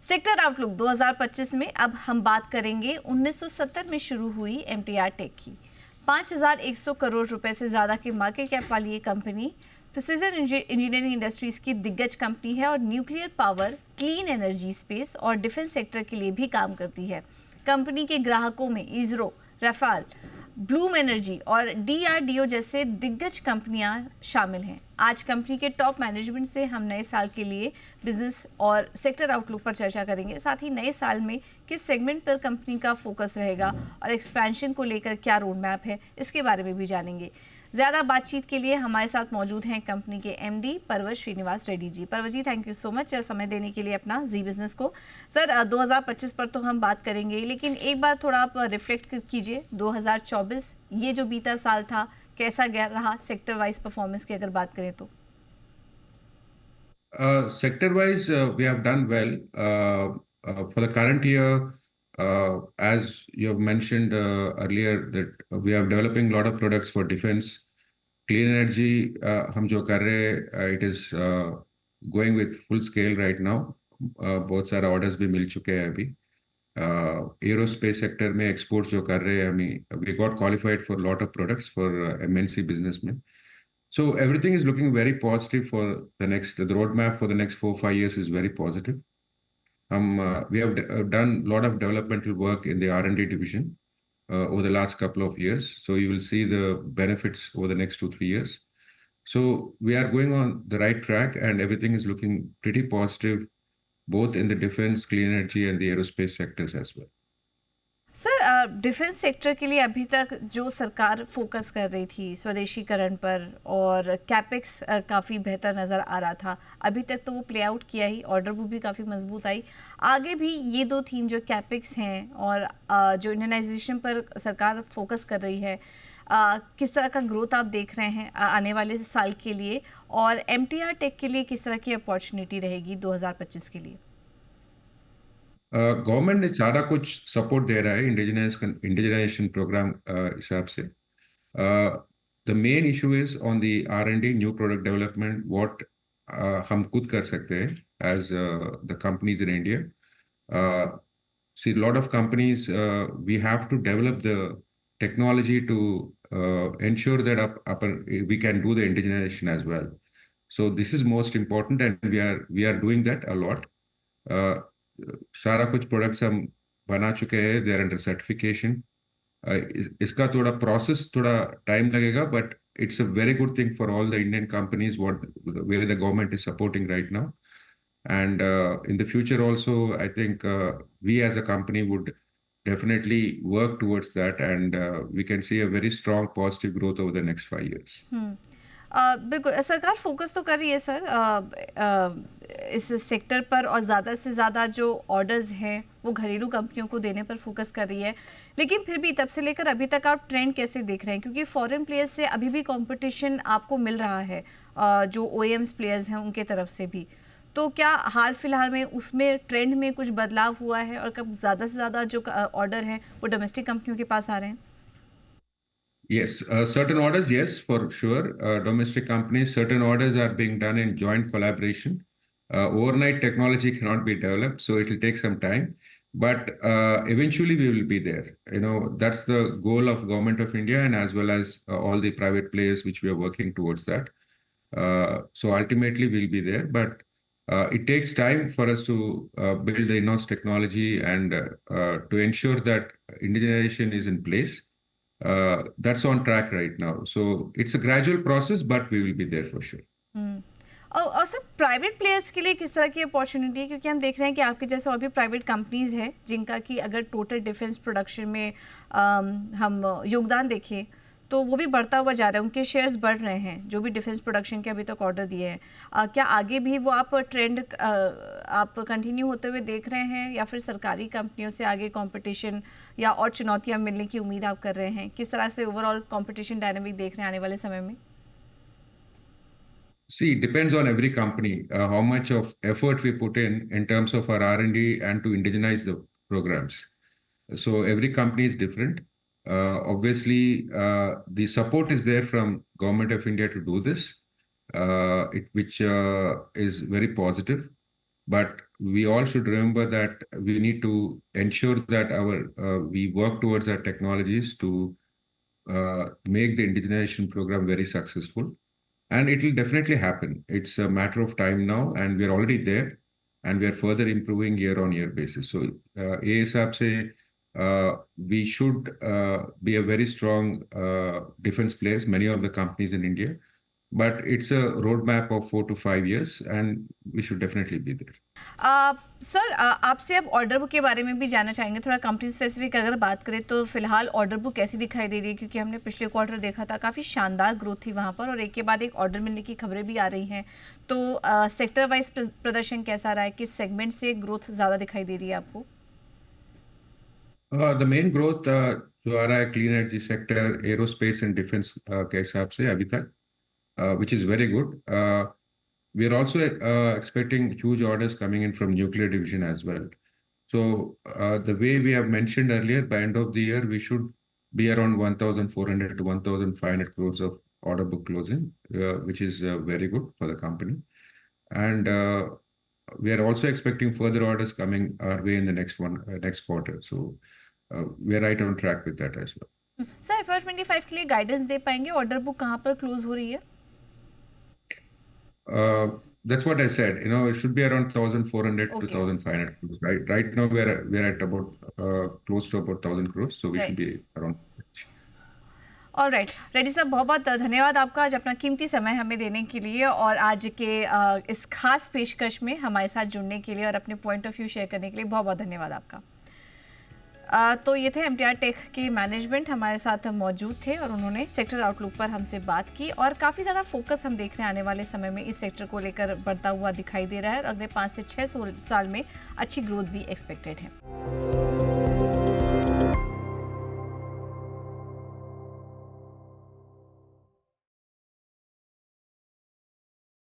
Sector outlook 2025 में अब हम बात करेंगे 1970 में शुरू हुई एमटीआर टेक की। 5,100 करोड़ रुपए से ज़्यादा की मार्केट कैप वाली ये कंपनी प्रिसीजन इंजीनियरिंग इंडस्ट्रीज की दिग्गज कंपनी है और nuclear power, clean energy, space और डिफेंस सेक्टर के लिए भी काम करती है। कंपनी के ग्राहकों में इसरो, राफेल, ब्लूम एनर्जी और डीआरडीओ जैसे दिग्गज कंपनियां शामिल हैं। आज कंपनी के टॉप मैनेजमेंट से हम नए साल के लिए बिजनेस और सेक्टर आउटलुक पर चर्चा करेंगे। साथ ही नए साल में किस सेगमेंट पर कंपनी का फोकस रहेगा और एक्सपेंशन को लेकर क्या रोड मैप है, इसके बारे में भी जानेंगे। ज़्यादा बातचीत के लिए हमारे साथ मौजूद हैं कंपनी के एमडी परवर श्रीनिवास रेड्डी जी। परवर ji, thank you so much समय देने के लिए अपना जी बिजनेस को। सर, 2025 पर तो हम बात करेंगे, लेकिन एक बार थोड़ा आप रिफ्लेक्ट कीजिए 2024 ये जो बीता साल था कैसा गया रहा सेक्टर वाइज परफॉर्मेंस की अगर बात करें तो। Sector wise, we have done well. For the current year, as you have mentioned earlier, that we are developing a lot of products for defense. Clean energy, हम जो कर रहे हैं, it is going with full scale right now. बहुत सारे orders भी मिल चुके हैं अभी. Aerospace sector में exports जो कर रहे हैं, we got qualified for a lot of products for MNC business में. So everything is looking very positive for the roadmap for the next 4-5 years is very positive. We have done a lot of developmental work in the R&D division over the last couple of years. So you will see the benefits over the next 2-3 years. So we are going on the right track and everything is looking pretty positive, both in the defense, clean energy and the aerospace sectors as well. Sir, defence sector के लिए अभी तक जो सरकार focus कर रही थी स्वदेशीकरण पर और कैपेक्स काफ़ी बेहतर नज़र आ रहा था, अभी तक तो वो प्ले आउट किया ही, ऑर्डर बुक भी काफ़ी मजबूत आई। आगे भी ये दो थीम जो कैपेक्स हैं और जो इंडियनाइजेशन पर सरकार फोकस कर रही है, किस तरह का ग्रोथ आप देख रहे हैं आने वाले साल के लिए, और एमटीआर टेक के लिए किस तरह की अपॉर्चुनिटी रहेगी 2025 के लिए? गवर्नमेंट ने सारा कुछ सपोर्ट दे रहा है इंडिजिनाइजेशन प्रोग्राम हिसाब से. The main issue is on the R&D, new product development, what हम खुद कर सकते हैं as the companies in India. See, a lot of companies, we have to develop the technology to ensure that we can do the indigenization as well. So this is most important, and we are doing that a lot. सारा कुछ products हम बना चुके हैं, there under certification. इसका थोड़ा process थोड़ा time लगेगा, but it's a very good thing for all the Indian companies what where the government is supporting right now. And in the future also, I think we as a company would definitely work towards that, and we can see a very strong positive growth over the next 5 years. बिल्कुल, सरकार focus तो कर रही है sir इस sector पर, और ज़्यादा से ज़्यादा जो ऑर्डर्स हैं वो घरेलू कंपनियों को देने पर फोकस कर रही है। लेकिन फिर भी तब से लेकर अभी तक आप ट्रेंड कैसे देख रहे हैं, क्योंकि फॉरेन प्लेयर्स से अभी भी कंपटीशन आपको मिल रहा है, जो OEMs प्लेयर्स हैं उनके तरफ से भी, तो क्या हाल फिलहाल में उसमें ट्रेंड में कुछ बदलाव हुआ है और कब ज़्यादा से ज़्यादा जो ऑर्डर हैं वो डोमेस्टिक कंपनियों के पास आ रहे हैं? Yes, certain orders, yes, for sure. Domestic companies, certain orders are being done in joint collaboration. Overnight technology cannot be developed, so it will take some time. But eventually we will be there. You know, that's the goal of Government of India and as well as all the private players which we are working towards that. So ultimately we'll be there, but it takes time for us to build the in-house technology and to ensure that indigenization is in place. That's on track right now. So it's a gradual process, but we will be there for sure. और sir, private players के लिए किस तरह की opportunity है, क्योंकि हम देख रहे हैं कि आपके जैसे और भी प्राइवेट कंपनीज हैं जिनका कि अगर टोटल डिफेंस प्रोडक्शन में हम योगदान देखें तो वो भी बढ़ता हुआ जा रहा है, उनके शेयर्स बढ़ रहे हैं जो भी डिफेंस प्रोडक्शन के अभी तक ऑर्डर दिए हैं। क्या आगे भी वो आप ट्रेंड आप कंटिन्यू होते हुए देख रहे हैं, या फिर सरकारी कंपनियों से आगे कंपटीशन या और चुनौतियां मिलने की उम्मीद आप कर रहे हैं? किस तरह से ओवरऑल कंपटीशन डायनामिक देख रहे हैं आने वाले समय में? See, it depends on every company, how much of effort we put in terms of our R&D and to indigenize the programs. So every company is different. Obviously, the support is there from Government of India to do this, which is very positive. But we all should remember that we need to ensure that we work towards our technologies to make the indigenization program very successful. And it will definitely happen. It's a matter of time now, and we are already there, and we are further improving year on year basis. So, ये हिसाब से we should be a very strong defense players, many of the companies in India, but it's a roadmap of 4 to 5 years, and we should definitely be there. Sir आपसे अब order book के बारे में भी जानना चाहेंगे, थोड़ा कंपनी स्पेसिफिक अगर बात करें तो फिलहाल ऑर्डर बुक कैसी दिखाई दे रही है, क्योंकि हमने पिछले क्वार्टर देखा था काफ़ी शानदार ग्रोथ थी वहाँ पर और एक के बाद एक ऑर्डर मिलने की खबरें भी आ रही हैं, तो सेक्टर वाइज प्रदर्शन कैसा रहा है, किस सेगमेंट से ग्रोथ ज़्यादा दिखाई दे रही है आपको? The main growth जो आ रहा है clean energy sector, aerospace and defence के हिसाब से अभी तक, which is very good. We are also expecting huge orders coming in from nuclear division as well. So the way we have mentioned earlier, by end of the year, we should be around 1,400 to 1,500 crores of order book closing, which is very good for the company. And we are also expecting further orders coming our way in the next quarter. So we are right on track with that as well. Sir FY25 के लिए guidance दे पाएंगे, order book कहाँ पर close हो रही है? That's what I said. It should be around 1,400 to Okay. 1,500 crores. Right now we're at about close to about 1,000 crores, so we should Right. be around. Alright, Reddy साहब बहुत बहुत धन्यवाद आपका आज अपना कीमती समय हमें देने के लिए और आज के इस खास पेशकश में हमारे साथ जुड़ने के लिए और अपने पॉइंट ऑफ व्यू शेयर करने के लिए बहुत बहुत धन्यवाद आपका। तो ये थे MTR टेक के मैनेजमेंट हमारे साथ मौजूद थे और उन्होंने सेक्टर आउटलुक पर हमसे बात की और काफ़ी ज़्यादा फोकस हम देख रहे हैं आने वाले समय में इस सेक्टर को लेकर बढ़ता हुआ दिखाई दे रहा है और अगले 5 से 6 साल में अच्छी ग्रोथ भी एक्सपेक्टेड है।